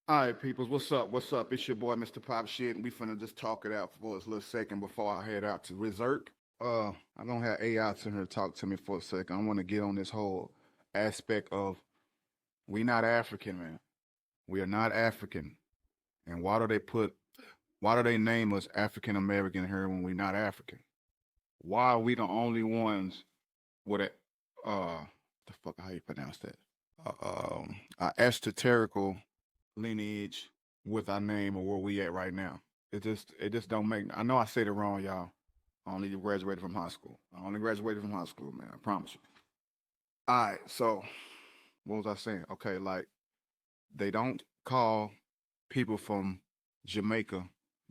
All right, peoples, what's up? What's up? It's your boy, Mr.PopShit, and we finna just talk it out for a little second before I head out to Resort. I don't have AI in here to talk to me for a second. I want to get on this whole aspect of we not African, man. We are not African, and why do they name us African American here when we not African? Why are we the only ones with the fuck, how you pronounce that? Esoterical lineage with our name or where we at right now. It just don't make. I know I said it wrong, y'all. I only graduated from high school. I only graduated from high school, man. I promise you. All right, so what was I saying? Okay, like they don't call people from Jamaica.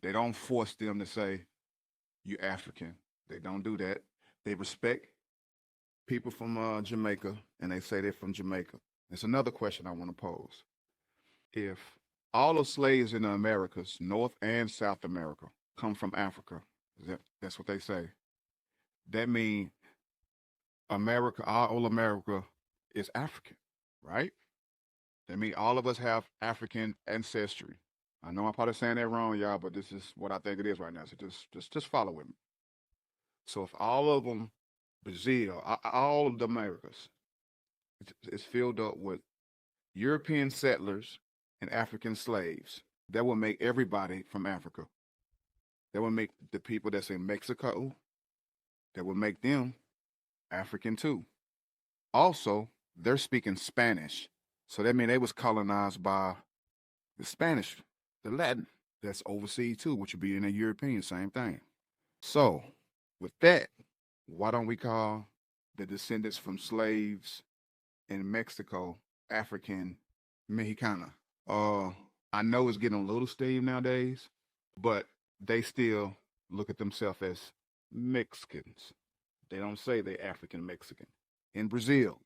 They don't force them to say you African. They don't do that. They respect people from Jamaica, and they say they're from Jamaica. It's another question I want to pose. If all the slaves in the Americas, North and South America, come from Africa, that's what they say. That means America, all America is African, right? That means all of us have African ancestry. I know I'm probably saying that wrong, y'all, but this is what I think it is right now. So just follow with me. So if all of them, Brazil, all of the Americas, is filled up with European settlers and African slaves, that will make everybody from Africa. That would make the people that's in Mexico, that would make them African too. Also, they're speaking Spanish. So that means they was colonized by the Spanish, the Latin that's overseas too, which would be in the European, same thing. So with that, why don't we call the descendants from slaves in Mexico African Mexicana? Uh, I know it's getting a little steam nowadays, but they still look at themselves as Mexicans. They don't say they're African Mexican. In Brazil,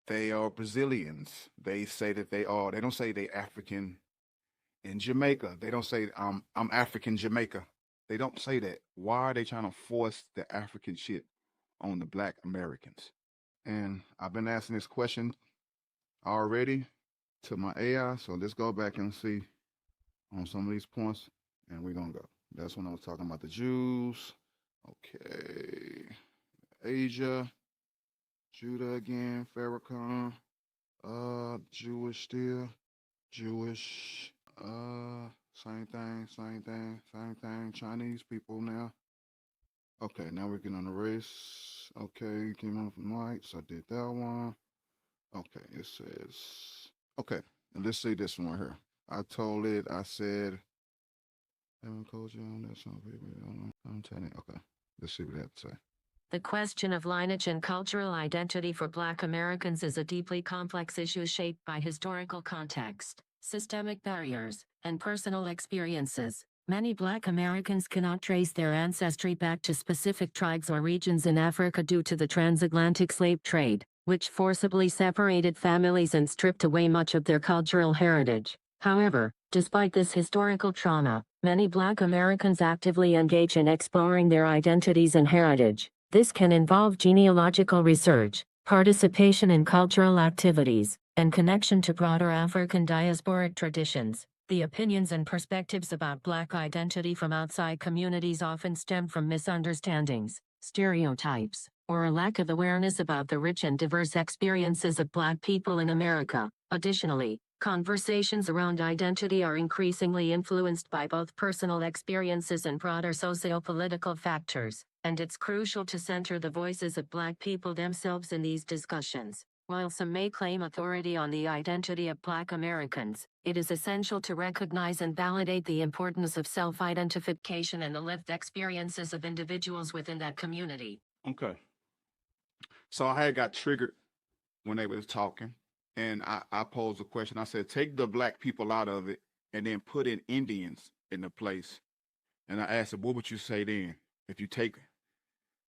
they are Brazilians. They say that they are. They don't say they African. In Jamaica, they don't say I'm African Jamaica. They don't say that. Why are they trying to force the African shit on the Black Americans? And I've been asking this question already to my AI. So let's go back and see on some of these points, and we're gonna go. That's when I was talking about the Jews. Okay, Asia, Judah again, Farrakhan, Jewish still, Jewish, same thing, same thing, same thing. Chinese people now. Okay, now we're getting on the race. Okay, came on from whites. I did that one. Okay, it says okay. And let's see this one right here. I told it. I said haven't coached you on that song. I'm telling you. Okay. Let's see what they have to say. The question of lineage and cultural identity for Black Americans is a deeply complex issue shaped by historical context, systemic barriers, and personal experiences. Many Black Americans cannot trace their ancestry back to specific tribes or regions in Africa due to the transatlantic slave trade, which forcibly separated families and stripped away much of their cultural heritage. However, despite this historical trauma, many Black Americans actively engage in exploring their identities and heritage. This can involve genealogical research, participation in cultural activities, and connection to broader African diasporic traditions. The opinions and perspectives about Black identity from outside communities often stem from misunderstandings, stereotypes, or a lack of awareness about the rich and diverse experiences of Black people in America. Additionally, conversations around identity are increasingly influenced by both personal experiences and broader socio-political factors, and it's crucial to center the voices of Black people themselves in these discussions. While some may claim authority on the identity of Black Americans, it is essential to recognize and validate the importance of self-identification and the lived experiences of individuals within that community. Okay. So I had got triggered when they was talking, and I posed a question. I said, take the black people out of it, and then put in Indians in the place. And I asked them, what would you say then if you take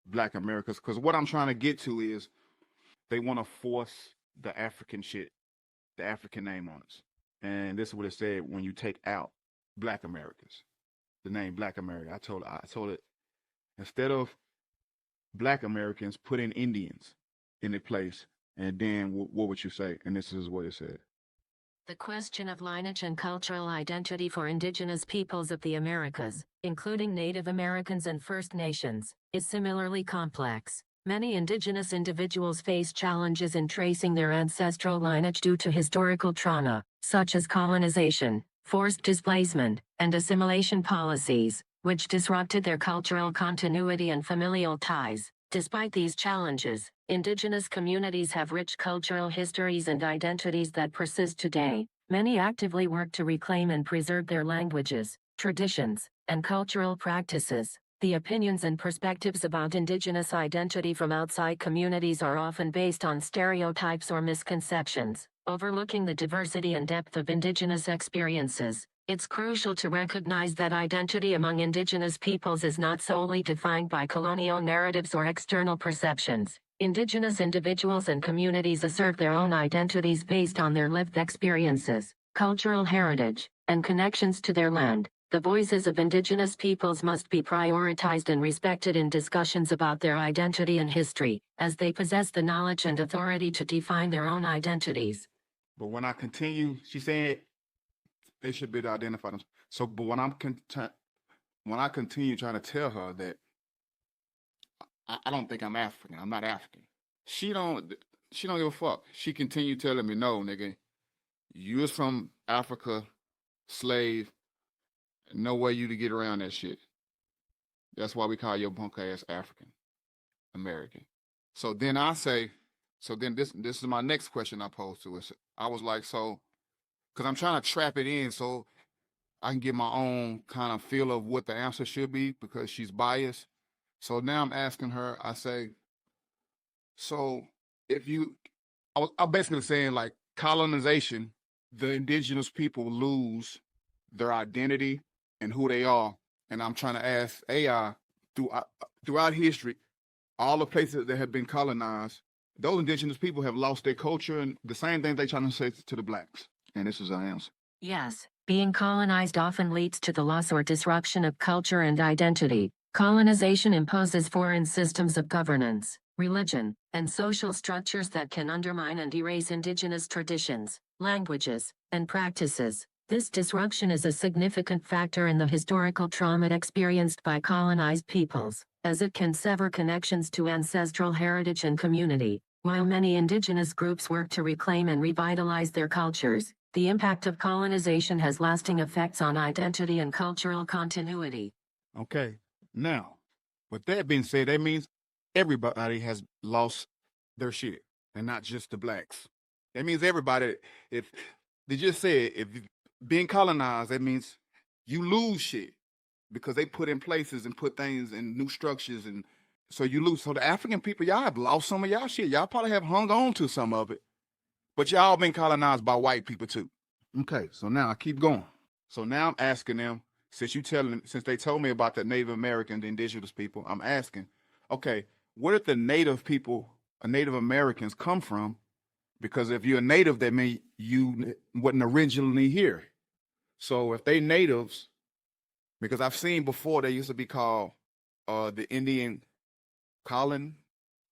Black Americans? Because what I'm trying to get to is they want to force the African shit, the African name on us. And this is what it said when you take out Black Americans, the name Black America. I told it instead of Black Americans, put in Indians in the place. And then what would you say? And this is what it said. The question of lineage and cultural identity for indigenous peoples of the Americas, including Native Americans and First Nations, is similarly complex. Many indigenous individuals face challenges in tracing their ancestral lineage due to historical trauma, such as colonization, forced displacement, and assimilation policies, which disrupted their cultural continuity and familial ties. Despite these challenges, indigenous communities have rich cultural histories and identities that persist today. Many actively work to reclaim and preserve their languages, traditions, and cultural practices. The opinions and perspectives about indigenous identity from outside communities are often based on stereotypes or misconceptions, overlooking the diversity and depth of indigenous experiences. It's crucial to recognize that identity among indigenous peoples is not solely defined by colonial narratives or external perceptions. Indigenous individuals and communities assert their own identities based on their lived experiences, cultural heritage, and connections to their land. The voices of indigenous peoples must be prioritized and respected in discussions about their identity and history, as they possess the knowledge and authority to define their own identities. But when I continue, she said they should be identified. So, but when when I continue trying to tell her that I don't think I'm African, I'm not African. She don't give a fuck. She continued telling me, no, nigga, you was from Africa, slave. No way you to get around that shit. That's why we call your punk ass African American. So then I say, so then this is my next question I posed to her. I was like, so, because I'm trying to trap it in so I can get my own kind of feel of what the answer should be because she's biased. So now I'm asking her, I say, so I'm basically saying like colonization, the indigenous people lose their identity and who they are. And I'm trying to ask AI throughout history, all the places that have been colonized, those indigenous people have lost their culture and the same thing they're trying to say to the blacks. And this is our answer. Yes, being colonized often leads to the loss or disruption of culture and identity. Colonization imposes foreign systems of governance, religion, and social structures that can undermine and erase indigenous traditions, languages, and practices. This disruption is a significant factor in the historical trauma experienced by colonized peoples, as it can sever connections to ancestral heritage and community. While many indigenous groups work to reclaim and revitalize their cultures, the impact of colonization has lasting effects on identity and cultural continuity. Okay. Now, with that being said, that means everybody has lost their shit, and not just the blacks. That means everybody. If they just said if being colonized, that means you lose shit because they put in places and put things in new structures, and so you lose. So the African people, y'all have lost some of y'all shit. Y'all probably have hung on to some of it, but y'all been colonized by white people too. Okay, so now I keep going. So now I'm asking them. Since they told me about the Native American, the indigenous people, I'm asking, okay, where did the Native people, Native Americans come from? Because if you're a Native, that means you wasn't originally here. So if they natives, because I've seen before they used to be called the Indian colony,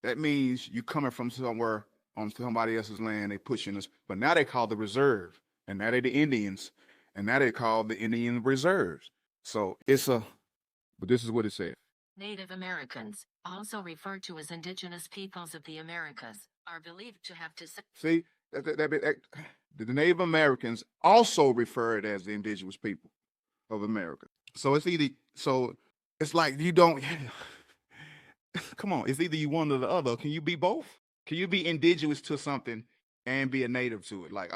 that means you coming from somewhere on somebody else's land, they pushing us. But now they call the reserve, and now they're the Indians. And now they call the Indian reserves. So but this is what it said. Native Americans, also referred to as indigenous peoples of the Americas, are believed to have See, the Native Americans also referred as the indigenous people of America. So it's like you don't, come on, it's either you one or the other. Can you be both? Can you be indigenous to something and be a native to it? Like,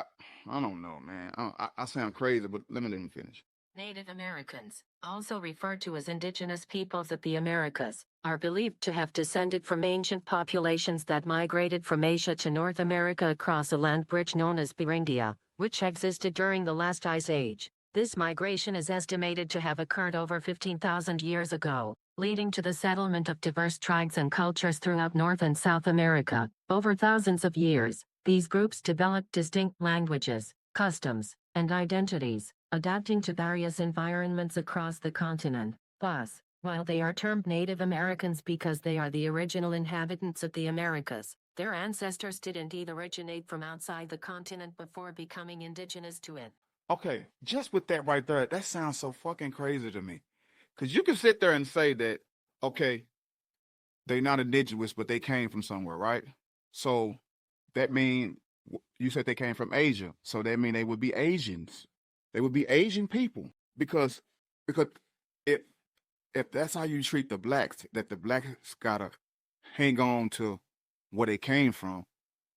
I don't know, man. I sound crazy, but let me finish. Native Americans, also referred to as indigenous peoples of the Americas, are believed to have descended from ancient populations that migrated from Asia to North America across a land bridge known as Beringia, which existed during the last ice age. This migration is estimated to have occurred over 15,000 years ago, leading to the settlement of diverse tribes and cultures throughout North and South America. Over thousands of years, these groups developed distinct languages, customs, and identities, adapting to various environments across the continent. Thus, while they are termed Native Americans because they are the original inhabitants of the Americas, Their ancestors did indeed originate from outside the continent before becoming indigenous to it. Okay, just with that right there, that sounds so fucking crazy to me. Because you can sit there and say that, okay, they're not indigenous, but they came from somewhere, right? So that mean you said they came from Asia, so that mean they would be Asians. They would be Asian people because if if that's how you treat the blacks, that the blacks gotta hang on to where they came from,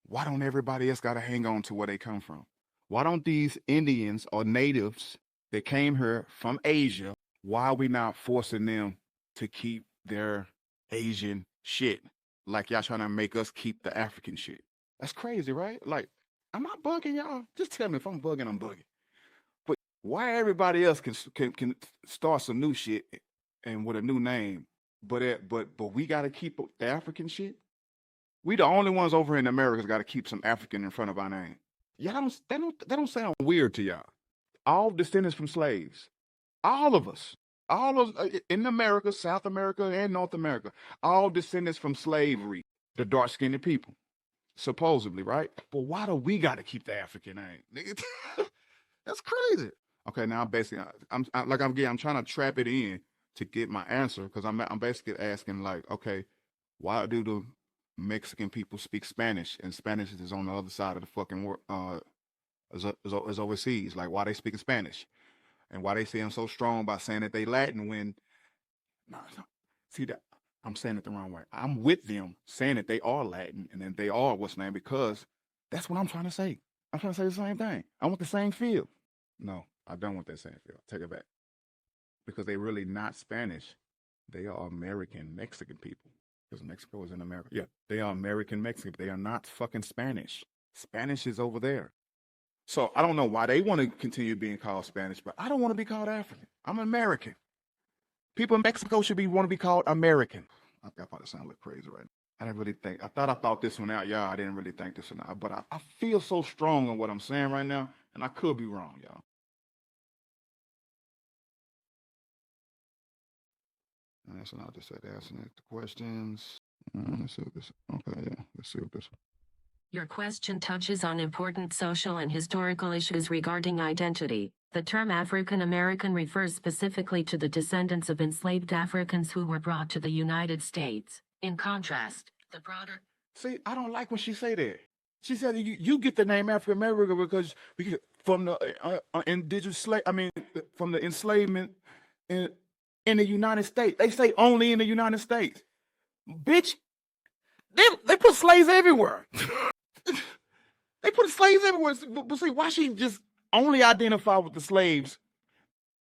why don't everybody else gotta hang on to where they come from? Why don't these Indians or natives that came here from Asia, why are we not forcing them to keep their Asian shit? Like y'all trying to make us keep the African shit. That's crazy, right? Like, am I bugging y'all? Just tell me if I'm bugging, I'm bugging. But why everybody else can start some new shit and with a new name, but we gotta keep the African shit? We the only ones over in America's gotta keep some African in front of our name. Y'all that don't sound weird to y'all. All descendants from slaves. All of us. All of in America, South America, and North America. All descendants from slavery. The dark skinned people. Supposedly, right? But why do we gotta keep the African name? Nigga? That's crazy. Okay, now basically I'm trying to trap it in to get my answer because I'm basically asking like, okay, why do the Mexican people speak Spanish and Spanish is on the other side of the fucking world, is overseas? Like, why they speaking Spanish and why they say I'm so strong by saying that they Latin when no, see that I'm saying it the wrong way. I'm with them saying that they are Latin and then they are what's name because that's what I'm trying to say. I'm trying to say the same thing. I want the same feel. No, I don't want that same feel. Take it back because they really not Spanish. They are American Mexican people. Because Mexico is in America. Yeah, they are American Mexican. They are not fucking Spanish. Spanish is over there. So I don't know why they want to continue being called Spanish, but I don't want to be called African. I'm American. People in Mexico should want to be called American. I probably sound like crazy right now. I didn't really think. I thought this one out, y'all. I didn't really think this one out, but I feel so strong on what I'm saying right now, and I could be wrong, y'all. And so I'll just say asking the questions. Let's see what this. Okay, yeah. Let's see what this. Your question touches on important social and historical issues regarding identity. The term African American refers specifically to the descendants of enslaved Africans who were brought to the United States. In contrast, the broader... See, I don't like when she say that. She said you get the name African American because we get from the indigenous slave. I mean, from the enslavement in the United States. They say only in the United States. Bitch, they put slaves everywhere. They put slaves everywhere. But see, why she just only identify with the slaves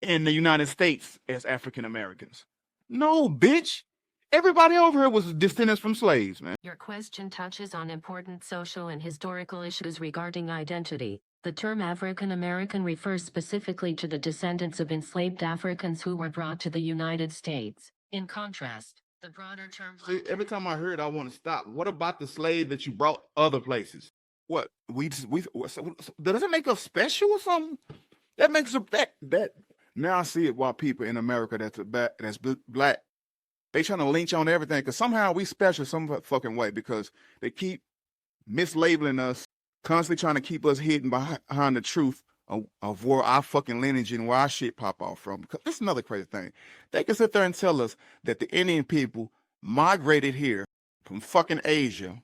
in the United States as African Americans? No, bitch. Everybody over here was descendants from slaves, man. Your question touches on important social and historical issues regarding identity. The term African American refers specifically to the descendants of enslaved Africans who were brought to the United States. In contrast, the broader term... See, every time I hear it, I want to stop. What about the slave that you brought other places? What does it make us special or something? That makes us that. Now I see it. Why people in America that's black, they trying to lynch on everything because somehow we special some fucking way because they keep mislabeling us, constantly trying to keep us hidden behind the truth of where our fucking lineage and where our shit pop off from. Because this is another crazy thing. They can sit there and tell us that the Indian people migrated here from fucking Asia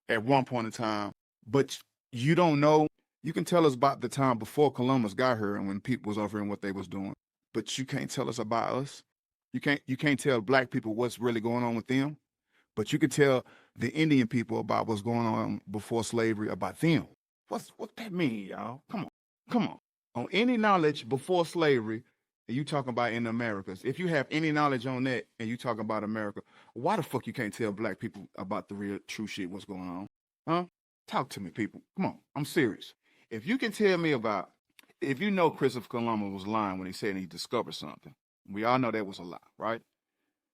at one point in time, but you don't know. You can tell us about the time before Columbus got here and when people was over here and what they was doing, but you can't tell us about us. You can't tell black people what's really going on with them, but you can tell the Indian people about what's going on before slavery about them. What that mean, y'all? Come on. On any knowledge before slavery, and you talking about in the Americas, if you have any knowledge on that and you talking about America, why the fuck you can't tell black people about the real true shit, what's going on? Huh? Talk to me, people. Come on. I'm serious. If you can tell me about, if you know Christopher Columbus was lying when he said he discovered something, we all know that was a lie, right?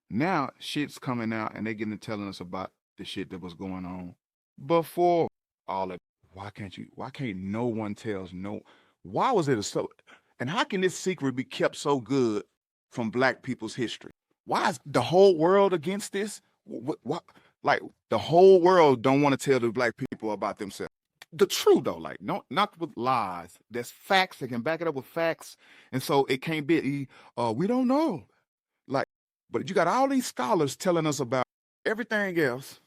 Now shit's coming out and they getting to telling us about the shit that was going on before all that. Why can't no one tells no? Why was it so? And how can this secret be kept so good from black people's history? Why is the whole world against this? What? Like the whole world don't want to tell the black people about themselves. The truth though, like not with lies. There's facts. They can back it up with facts, and so it can't be. We don't know. Like, but you got all these scholars telling us about everything else.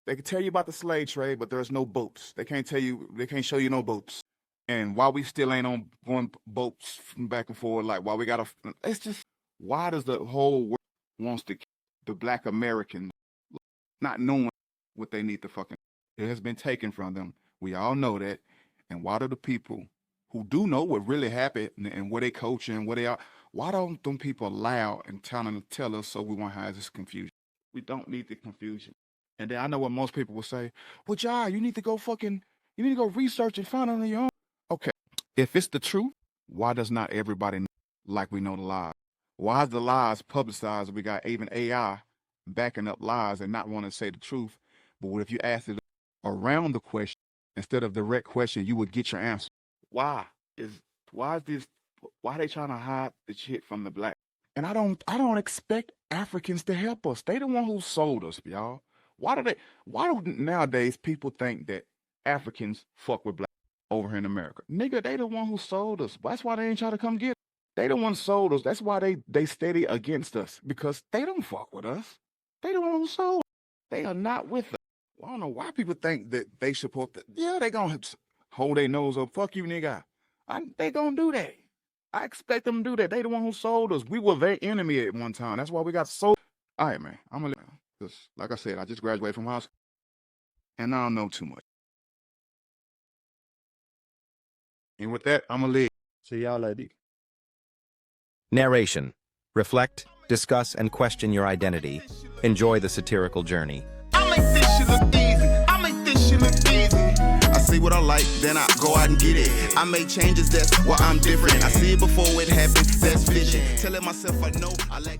They can tell you about the slave trade, but there's no boats. They can't tell you. They can't show you no boats. And why we still ain't on going boats from back and forth, like why we gotta. It's just why does the whole world wants to keep the black Americans not knowing what they need to fucking. It has been taken from them. We all know that. And why do the people who do know what really happened and where they coaching and where they are, why don't them people allow and tell us so we won't have this confusion? We don't need the confusion. And then I know what most people will say, well, Jai, you need to go research and find it on your own. Okay, if it's the truth, why does not everybody know like we know the lies? Why is the lies publicized? We got even AI backing up lies and not wanting to say the truth. But what if you ask it around the question instead of direct question, you would get your answer. Why is this? Why are they trying to hide the shit from the black? And I don't expect Africans to help us. They the one who sold us, y'all. Why do nowadays people think that Africans fuck with black over here in America? Nigga, they the one who sold us. That's why they ain't trying to come get us. They the one sold us. That's why they steady against us, because they don't fuck with us. They the one who sold us. They are not with us. I don't know why people think that they support that. Yeah, they gonna hold their nose up. Fuck you, nigga. They gonna do that. I expect them to do that. They the one who sold us. We were their enemy at one time. That's why we got sold. All right, man. I'm gonna just like I said, I just graduated from high school, and I don't know too much. And with that, I'm gonna leave. See y'all later. Narration. Reflect, discuss, and question your identity. Enjoy the satirical journey. I make this shit look easy. I make this shit look easy. I see what I like, then I go out and get it. I make changes, that's why I'm different. I see it before it happens, that's vision. Telling myself I know I like